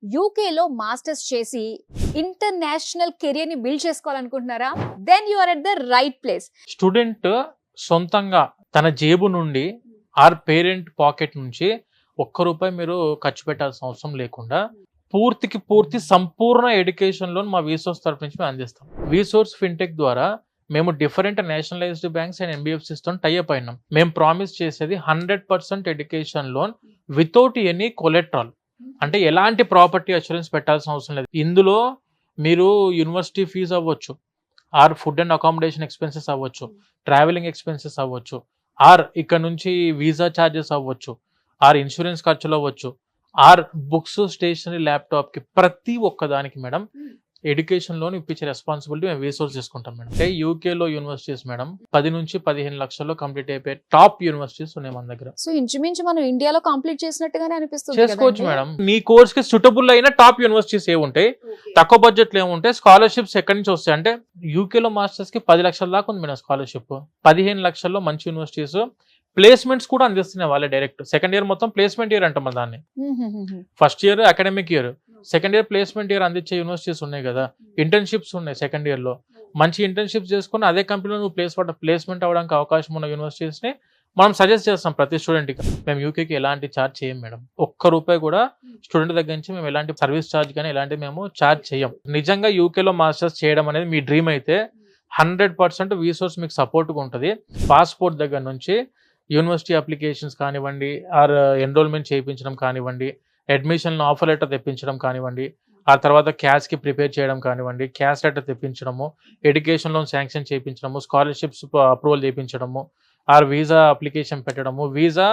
యూకేలో మాస్టర్స్ చేసి international career ని బిల్డ్ చేసుకోవాలనుకుంటున్నారా? Then you are at the right place. Student సొంతంగా తన జేబు నుండి ఆర్ పేరెంట్ పాకెట్ నుంచి ₹1 మీరు ఖర్చు పెట్టాల్సిన అవసరం లేకుండా పూర్తికి పూర్తి సంపూర్ణ ఎడ్యుకేషన్ లోన్ మా వీసోర్స్ తరఫు నుంచి మేము అందిస్తాం. వీసోర్స్ ఫిన్టెక్ ద్వారా మేము different nationalised banks and NBFCs తో టైఅప్ అయినాం. మేము ప్రామిస్ చేసేది 100% education loan without any collateral. అంటే ఎలాంటి ప్రాపర్టీ అష్యూరెన్స్ పెట్టాల్సిన అవసరం లేదు. ఇందులో మీరు యూనివర్సిటీ ఫీజు అవ్వచ్చు, or food and accommodation expenses అవ్వచ్చు, ట్రావెలింగ్ ఎక్స్పెన్సెస్ అవ్వచ్చు, ఆర్ ఇక్కడ నుంచి వీసా ఛార్జెస్ అవ్వచ్చు, ఆర్ ఇన్సూరెన్స్ ఖర్చులు అవ్వచ్చు, ఆర్ బుక్స్, స్టేషనరీ, ల్యాప్టాప్ కి ప్రతి ఒక్కదానికి మేడం ఎడ్యుకేషన్ లోన్ ఇప్పించే రెస్పాన్సిబిలిటీ మేము వీసోర్స్ తీసుకుంటాం మేడం. అంటే యూకేలో యూనివర్సిటీస్ మేడం 10 నుంచి 15 లక్షల్లో కంప్లీట్ అయిపోయే టాప్ యూనివర్సిటీస్ ఉన్నాయి మన దగ్గర. సో ఇంచుమించు మనం ఇండియాలో కంప్లీట్ చేసినట్టుగానే అనిపిస్తుంది. చేసుకోవచ్చు మేడం. నీ కోర్స్ కి సూటబుల్ అయిన టాప్ యూనివర్సిటీస్ ఏ ఉంటాయి, తక్కువ బడ్జెట్ లో ఏముంటాయి, స్కాలర్షిప్స్ ఎక్కడి నుంచి వస్తాయి అంటే యూకేలో మాస్టర్స్ కి 10 లక్షల దాకా ఉంది మేడం స్కాలర్షిప్. 15 లక్షల్లో మంచి యూనివర్సిటీస్ ప్లేస్మెంట్స్ కూడా అందిస్తున్నాయి వాళ్ళే డైరెక్ట్. సెకండ్ ఇయర్ మొత్తం ప్లేస్మెంట్ ఇయర్ అంటాం దాన్ని. First year academic year, second year placement year అందించే యూనివర్సిటీస్ ఉన్నాయి కదా. ఇంటర్న్షిప్స్ ఉన్నాయి సెకండ్ ఇయర్ లో. మంచి ఇంటర్న్షిప్స్ చేసుకుని అదే కంపెనీలో నువ్వు ప్లేస్మెంట్ అవ్వడానికి అవకాశం ఉన్న యూనివర్సిటీస్ ని మనం సజెస్ట్ చేస్తాం ప్రతి స్టూడెంట్ కి. మేము యూకేకి ఎలాంటి ఛార్జ్ చేయం మేడం. ₹1 కూడా స్టూడెంట్ దగ్గర నుంచి మేము ఎలాంటి సర్వీస్ ఛార్జ్ కానీ ఎలాంటి మేము ఛార్జ్ చేయం. నిజంగా యూకేలో మాస్టర్స్ చేయడం అనేది మీ డ్రీమ్ అయితే 100% వీసోర్స్ మీకు సపోర్ట్గా ఉంటుంది. పాస్పోర్ట్ దగ్గర నుంచి యూనివర్సిటీ అప్లికేషన్స్ కానివ్వండి, ఆర్ ఎన్రోల్మెంట్ చేయించడం కానివ్వండి, అడ్మిషన్ ఆఫర్ లెటర్ తెప్పించడం కానివ్వండి, ఆ తర్వాత క్యాష్కి ప్రిపేర్ చేయడం కానివ్వండి, క్యాష్ లెటర్ తెప్పించడము, ఎడ్యుకేషన్ లోన్ శాంక్షన్ చేయించడము, స్కాలర్షిప్స్ అప్రూవల్ చేయించడము, ఆర్ వీసా అప్లికేషన్ పెట్టడము. Visa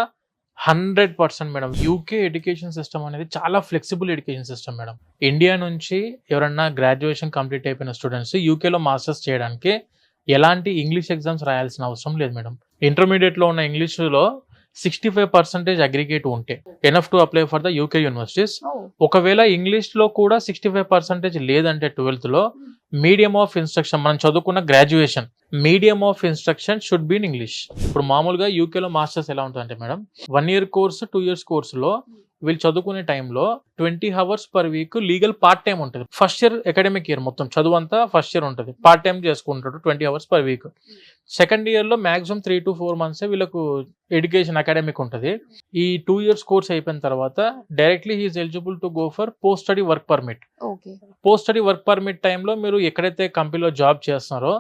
100% madam. UK education system అనేది చాలా flexible education system madam. India నుంచి ఎవరన్నా గ్రాడ్యుయేషన్ కంప్లీట్ అయిపోయిన స్టూడెంట్స్ యూకేలో మాస్టర్స్ చేయడానికి ఎలాంటి ఇంగ్లీష్ ఎగ్జామ్స్ రాయాల్సిన అవసరం లేదు మేడం. ఇంటర్మీడియట్ లో ఉన్న ఇంగ్లీష్లో 65% అగ్రిగేట్ ఉంటే enough to apply for the UK universities. ఒకవేళ ఇంగ్లీష్ లో కూడా 65% లేదంటే 12th లో మీడియం ఆఫ్ ఇన్స్ట్రక్షన్ మనం చదువుకున్న graduation medium of instruction should be in English. ఇప్పుడు మామూలుగా యూకేలో మాస్టర్స్ ఎలా ఉంటుందంటే మేడం 1 year కోర్సు 2 years కోర్సులో వీళ్ళు చదువుకునే టైంలో 20 hours per week legal part time ఉంటుంది. ఫస్ట్ ఇయర్ అకాడమిక్ ఇయర్ మొత్తం చదువు అంతా ఫస్ట్ ఇయర్ ఉంటుంది, పార్ట్ టైం చేసుకుంటాడు 20 hours per week. Second year లో మాక్సిమం 3 to 4 months వీళ్ళకు ఎడ్యుకేషన్ అకాడమిక్ ఉంటుంది. ఈ 2 years కోర్స్ అయిపోయిన తర్వాత directly he is eligible to go for post study work permit. Post study work permit టైంలో మీరు ఎక్కడైతే కంపెనీలో జాబ్ చేస్తున్నారో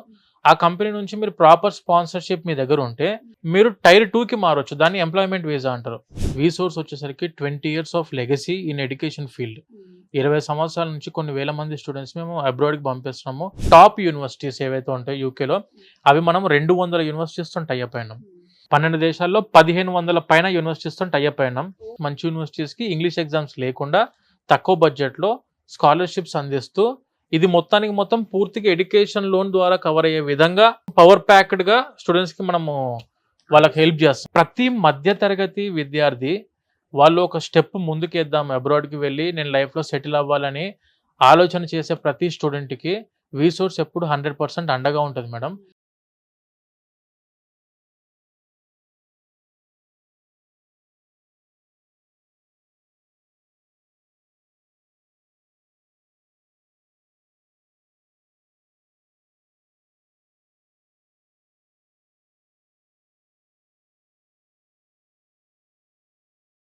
ఆ కంపెనీ నుంచి మీరు ప్రాపర్ స్పాన్సర్షిప్ మీ దగ్గర ఉంటే మీరు టైర్ 2కి మారొచ్చు. దాన్ని ఎంప్లాయ్మెంట్ వీసా అంటారు. వీసోర్స్ వచ్చేసరికి 20 years of legacy in education field. 20 సంవత్సరాల నుంచి కొన్ని వేల మంది స్టూడెంట్స్ మేము అబ్రాడ్కి పంపిస్తున్నాము. టాప్ యూనివర్సిటీస్ ఏవైతే ఉంటాయో యూకేలో అవి మనం 200 యూనివర్సిటీస్తో టైఅప్ అయినాం. 12 దేశాల్లో 1500 పైన యూనివర్సిటీస్తో టైఅప్ అయినాం. మంచి యూనివర్సిటీస్కి ఇంగ్లీష్ ఎగ్జామ్స్ లేకుండా తక్కువ బడ్జెట్లో స్కాలర్షిప్స్ అందిస్తూ ఇది మొత్తానికి మొత్తం పూర్తిగా ఎడ్యుకేషన్ లోన్ ద్వారా కవర్ అయ్యే విధంగా పవర్ ప్యాక్డ్ గా స్టూడెంట్స్ కి మనము వాళ్ళకి హెల్ప్ చేస్తాం. ప్రతి మధ్య తరగతి విద్యార్థి వాళ్ళు ఒక స్టెప్ ముందుకేద్దాం, అబ్రాడ్కి వెళ్ళి నేను లైఫ్లో సెటిల్ అవ్వాలని ఆలోచన చేసే ప్రతి స్టూడెంట్కి వీసోర్స్ ఎప్పుడు 100% అండగా ఉంటుంది మేడం.